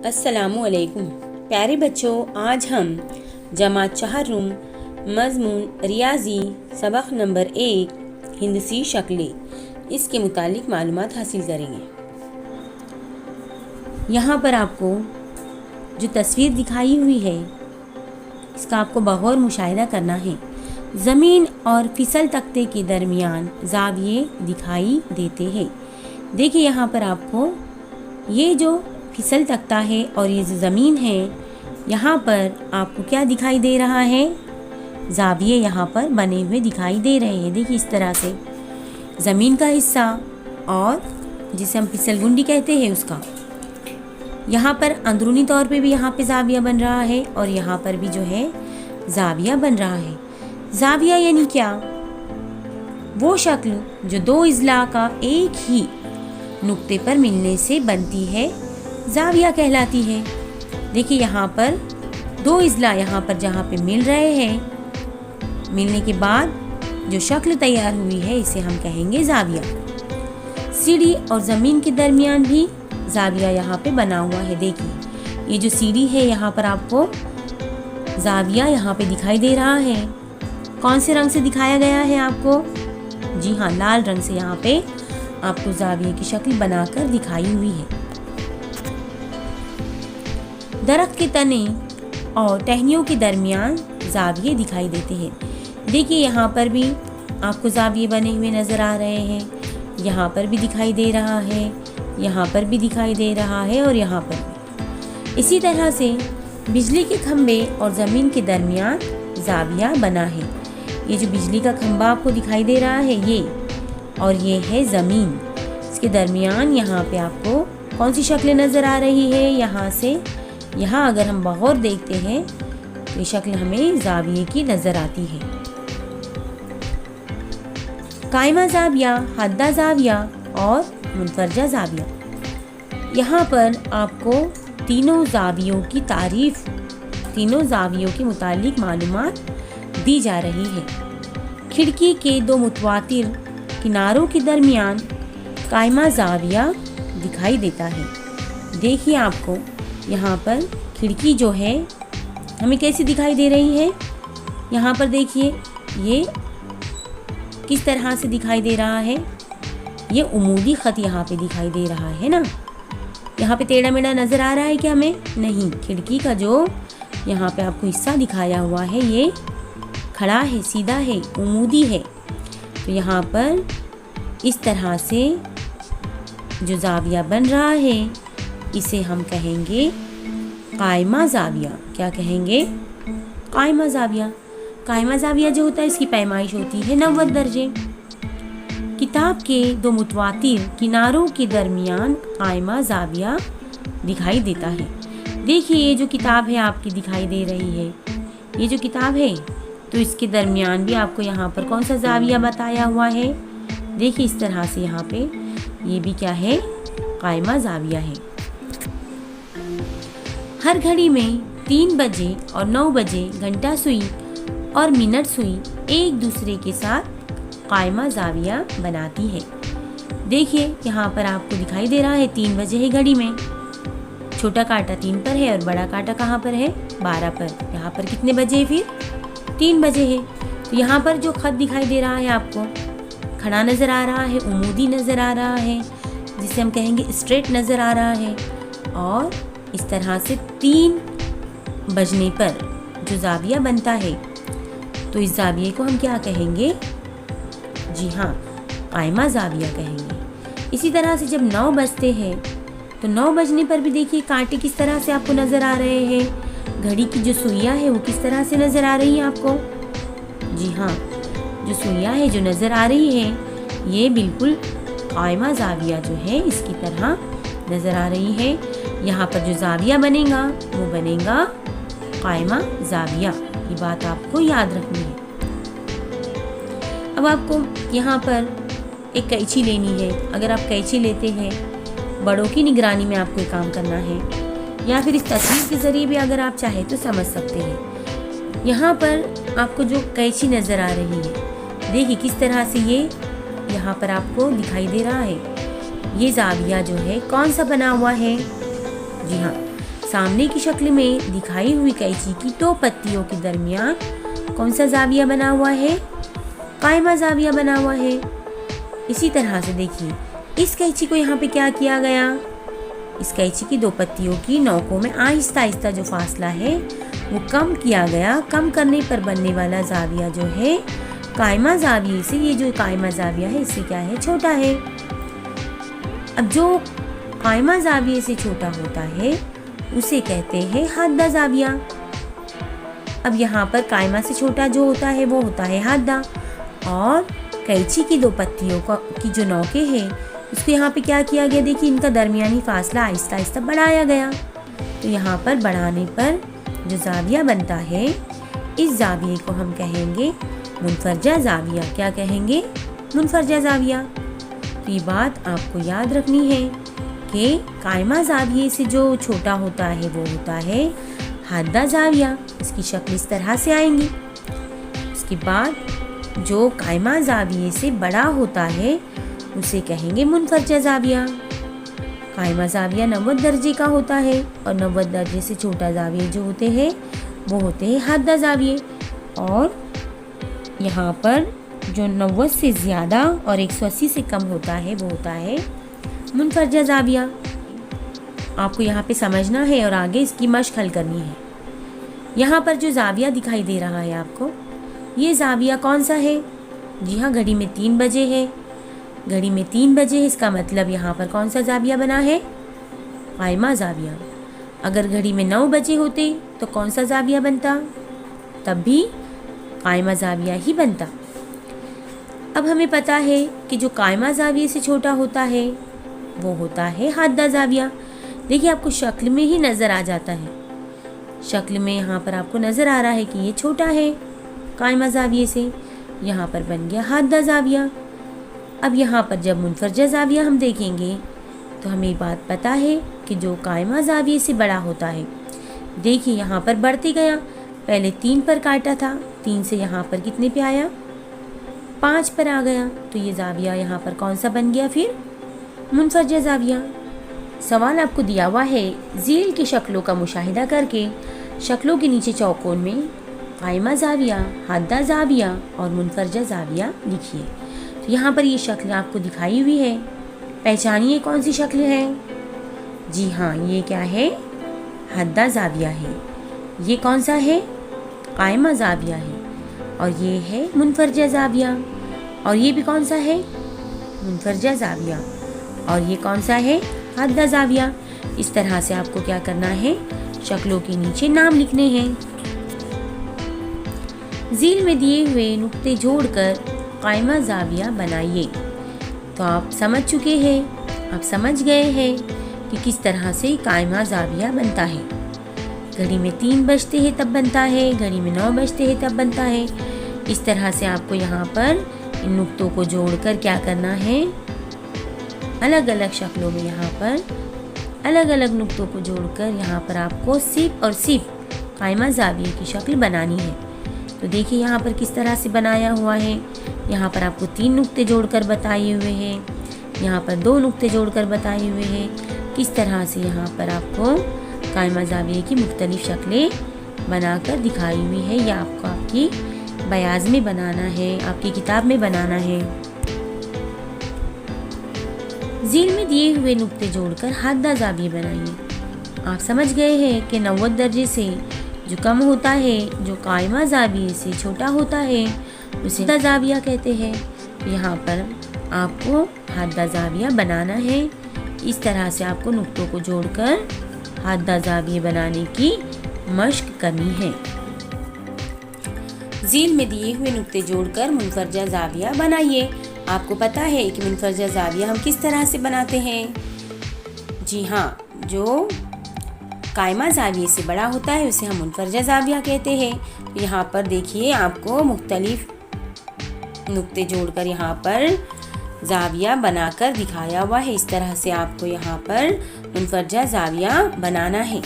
अस्सलामुअलैकुम प्यारे बच्चों, आज हम जमात 4 रूम मज़मून रियाजी सबक नंबर 1 हिंदसी शक्लें इसके मुतालिक मालूमात हासिल करेंगे। यहाँ पर आपको जो तस्वीर दिखाई हुई है इसका आपको बगौर मुशाहिदा करना है। ज़मीन और फिसल तख्ते के दरमियान ज़ाविये दिखाई देते हैं। देखिए यहाँ पर आपको ये जो फिसल तख्ता है और ये जो ज़मीन है, यहाँ पर आपको क्या दिखाई दे रहा है? ज़ाविये यहाँ पर बने हुए दिखाई दे रहे हैं। देखिए इस तरह से ज़मीन का हिस्सा और जिसे हम फिसलगुंडी कहते हैं उसका, यहाँ पर अंदरूनी तौर पे भी यहाँ पे ज़ाविया बन रहा है और यहाँ पर भी जो है ज़ाविया बन रहा है। ज़ाविया यानी क्या? वो शक्ल जो दो इज़ला का एक ही नुक्ते पर मिलने से बनती है, ज़ाविया कहलाती है। देखिए यहाँ पर दो इज़ला यहाँ पर जहाँ पे मिल रहे हैं, मिलने के बाद जो शक्ल तैयार हुई है इसे हम कहेंगे ज़ाविया। सीढ़ी और ज़मीन के दरमियान भी ज़ाविया यहाँ पे बना हुआ है। देखिए ये जो सीढ़ी है यहाँ पर आपको ज़ाविया यहाँ पे दिखाई दे रहा है। कौन से रंग से दिखाया गया है आपको? जी हाँ, लाल रंग से यहाँ पे आपको ज़ाविये की शक्ल बनाकर दिखाई हुई है। दरख्त के तने और टहनियों के दरमियान ज़ाविये दिखाई देते हैं। देखिए यहाँ पर भी आपको ज़ाविये बने हुए नज़र आ रहे हैं। यहाँ पर भी दिखाई दे रहा है, यहाँ पर भी दिखाई दे रहा है और यहाँ पर भी। इसी तरह से बिजली के खंभे और ज़मीन के दरमियान ज़ाविया बना है। ये जो बिजली का खंभा आपको दिखाई दे रहा है ये, और ये है ज़मीन। इसके दरमियान यहाँ पे आपको कौन सी शक्ल नज़र आ रही है? यहाँ से यहाँ अगर हम बगौर देखते हैं तो ये शक्ल हमें ज़ाविये की नज़र आती है। कायमा ज़ाविया, हद्दा ज़ाविया और मुनफरजा ज़ाविया। यहाँ पर आपको तीनों ज़ावियों की तारीफ, तीनों ज़ावियों के मुतालिक मालूमात दी जा रही है। खिड़की के दो मुतवातिर किनारों के दरमियान कायमा ज़ाविया दिखाई देता है। देखिए आपको यहाँ पर खिड़की जो है हमें कैसी दिखाई दे रही है? यहाँ पर देखिए ये किस तरह से दिखाई दे रहा है? ये उमूदी ख़त यहाँ पे दिखाई दे रहा है ना। यहाँ पे टेढ़ा मेढ़ा नज़र आ रहा है क्या हमें? नहीं, खिड़की का जो यहाँ पे आपको हिस्सा दिखाया हुआ है ये खड़ा है, सीधा है, उमूदी है। तो यहाँ पर इस तरह से जो ज़ाविया बन रहा है इसे हम कहेंगे कायमा ज़ाविया। क्या कहेंगे? कायमा ज़ाविया। कायमा ज़ाविया जो होता है इसकी पैमाइश होती है 90 दर्जे। किताब के दो मुतवातिर किनारों के दरमियान कायमा ज़ाविया दिखाई देता है। देखिए ये जो किताब है आपकी दिखाई दे रही है, ये जो किताब है तो इसके दरमियान भी आपको यहाँ पर कौन सा ज़ाविया बताया हुआ है? देखिए इस तरह से यहाँ पे ये भी क्या है? कायमा ज़ाविया है। हर घड़ी में 3 बजे और 9 बजे घंटा सुई और मिनट सुई एक दूसरे के साथ कायमा ज़ाविया बनाती है। देखिए यहाँ पर आपको दिखाई दे रहा है 3 बजे है घड़ी में, छोटा कांटा 3 पर है और बड़ा कांटा कहाँ पर है? 12 पर। यहाँ पर कितने बजे है फिर? 3 बजे है। तो यहाँ पर जो ख़त दिखाई दे रहा है आपको खड़ा नज़र आ रहा है, उमूदी नज़र आ रहा है, जिसे हम कहेंगे स्ट्रेट नज़र आ रहा है। और इस तरह से 3 बजने पर जो ज़ाविया बनता है तो इस ज़ाविये को हम क्या कहेंगे? जी हाँ, कायमा ज़ाविया कहेंगे। इसी तरह से जब 9 बजते हैं तो 9 बजने पर भी देखिए कांटे किस तरह से आपको नज़र आ रहे हैं। घड़ी की जो सुइयाँ है वो किस तरह से नज़र आ रही है आपको? जी हाँ, जो सुइयाँ है जो नज़र आ रही है ये बिल्कुल कायमा ज़ाविया जो है इसकी तरह नज़र आ रही है। यहाँ पर जो ज़ाविया बनेगा वो बनेगा कायमा ज़ाविया। ये बात आपको याद रखनी है। अब आपको यहाँ पर एक कैंची लेनी है। अगर आप कैंची लेते हैं, बड़ों की निगरानी में आपको ये काम करना है, या फिर इस तस्वीर के ज़रिए भी अगर आप चाहें तो समझ सकते हैं। यहाँ पर आपको जो कैंची नज़र आ रही है, देखिए किस तरह से ये यहाँ पर आपको दिखाई दे रहा है। ये ज़ाविया जो है कौन सा बना हुआ है? जी हाँ, सामने की शक्ल में दिखाई हुई कैंची की दो पत्तियों के दरमियान कौन सा जाविया बना हुआ है? कायमा जाविया बना हुआ है। इसी तरह से देखिए, इस कैंची को यहाँ पे क्या किया गया? इस कैंची की दो पत्तियों की नोकों में आहिस्ता आहिस्ता जो फासला है वो कम किया गया। कम करने पर बनने वाला जाविया जो है कायमा जाविये से, ये जो कायमा जाविया है इससे क्या है? छोटा है। अब जो कायमा जाविये से छोटा होता है उसे कहते हैं हादा जाविया। अब यहाँ पर कायमा से छोटा जो होता है वो होता है हादा, और कैंची की दो पत्तियों की जो नोकें हैं उसको यहाँ पे क्या किया गया? देखिए, इनका दरमियानी फासला आहिस्ता आहिस्ता बढ़ाया गया। तो यहाँ पर बढ़ाने पर जो जाविया बनता है, इस जाविये को हम कहेंगे मुनफरजा जाविया। क्या कहेंगे? मुनफरजा जाविया। तो ये बात आपको याद रखनी है कि कायमा जाविये से जो छोटा होता है वो होता है हादा जाविया। इसकी शक्ल इस तरह से आएंगी। उसके बाद जो कायमा जाविये से बड़ा होता है उसे कहेंगे मुनफरजा जाविया। कायमा जाविया 90 दर्जे का होता है और 90 दर्जे से छोटा जाविये जो होते हैं वो होते हैं हादा जाविये। और यहाँ पर जो 90 से ज़्यादा और 180 से कम होता है वो होता है मुनफरजा जाविया। आपको यहाँ पे समझना है और आगे इसकी मश्क हल करनी है। यहाँ पर जो जाविया दिखाई दे रहा है आपको, ये जाविया कौन सा है? जी हाँ, घड़ी में 3 बजे है। घड़ी में 3 बजे है, इसका मतलब यहाँ पर कौन सा जाविया बना है? कायमा जाविया। अगर घड़ी में 9 बजे होते तो कौन सा जाविया बनता? तब भी कायमा जाविया ही बनता। अब हमें पता है कि जो कायमा जाविये से छोटा होता है वो होता है हादा जाविया। देखिए, आपको शक्ल में ही नज़र आ जाता है। शक्ल में यहाँ पर आपको नज़र आ रहा है कि ये छोटा है कायमा जाविये से। यहाँ पर बन गया हादा जाविया। अब यहाँ पर जब मुनफरजा जाविया हम देखेंगे तो हमें बात पता है कि जो कायमा जाविये से बड़ा होता है, देखिए यहाँ पर बढ़ते गया। पहले 3 पर काटा था, 3 से यहाँ पर कितने पे आया? 5 पर आ गया। तो ये जाविया यहाँ पर कौन सा बन गया फिर? मुनफरजा जाविया। सवाल आपको दिया हुआ है, झील की शक्लों का मुशाहिदा करके शक्लों के नीचे चौकोन में कायमा जाविया, हादा जाविया और मुनफरजा जाविया लिखिए। तो यहाँ पर ये शक्ल आपको दिखाई हुई है, पहचानिए कौन सी शक्ल है? जी हाँ, ये क्या है? हादा जाविया है। ये कौन सा है? कायमा जाविया है। और ये है मुनफरजा जाविया। और ये भी कौन सा है? मुनफरजा जाविया। और ये कौन सा है? हादा जाविया। इस तरह से आपको क्या करना है? शक्लों के नीचे नाम लिखने हैं। झील में दिए हुए नुक्ते जोड़कर कायमा जाविया बनाइए। तो आप समझ चुके हैं, आप समझ गए हैं कि किस तरह से कायमा जाविया बनता है। घड़ी में 3 बजते हैं तब बनता है, घड़ी में 9 बजते हैं तब बनता है। इस तरह से आपको यहाँ पर इन नुक्तों को जोड़कर क्या करना है? अलग अलग शक्लों में यहाँ पर अलग अलग नुक्तों को जोड़कर यहाँ पर आपको सिर्फ और सिर्फ कायमा जाविये की शक्ल बनानी है। तो देखिए यहाँ पर किस तरह से बनाया हुआ है। यहाँ पर आपको 3 नुक्ते जोड़कर बताए हुए हैं, यहाँ पर 2 नुक्ते जोड़कर बताए हुए हैं। किस तरह से यहाँ पर आपको कायमा जाविये की मुख्तलिफ शक्लें बनाकर दिखाई हुई है। या आपको आपकी बयाज में बनाना है, आपकी किताब में बनाना है। झील में दिए हुए नुक्ते जोड़कर हादा जाविये बनाइए। आप समझ गए हैं कि 90 दर्जे से जो कम होता है, जो कायमा जाविये से छोटा होता है, उसे हादा जाविया कहते हैं। यहाँ पर आपको हादा जाविया बनाना है। इस तरह से आपको नुक्तों को जोड़कर हादा जाविये बनाने की मश्क करनी है। झील में दिए हुए नुक्ते जोड़कर मुनफरजा जाविया बनाइए। आपको पता है कि मुनफरजा जाविया हम किस तरह से बनाते हैं? जी हाँ, जो कायमा जाविये से बड़ा होता है उसे हम मुनफरजा जाविया कहते हैं। तो यहाँ पर देखिए, आपको मुख्तलिफ नुक्ते जोड़कर यहाँ पर जाविया बनाकर दिखाया हुआ है। इस तरह से आपको यहाँ पर मुनफरजा जाविया बनाना है।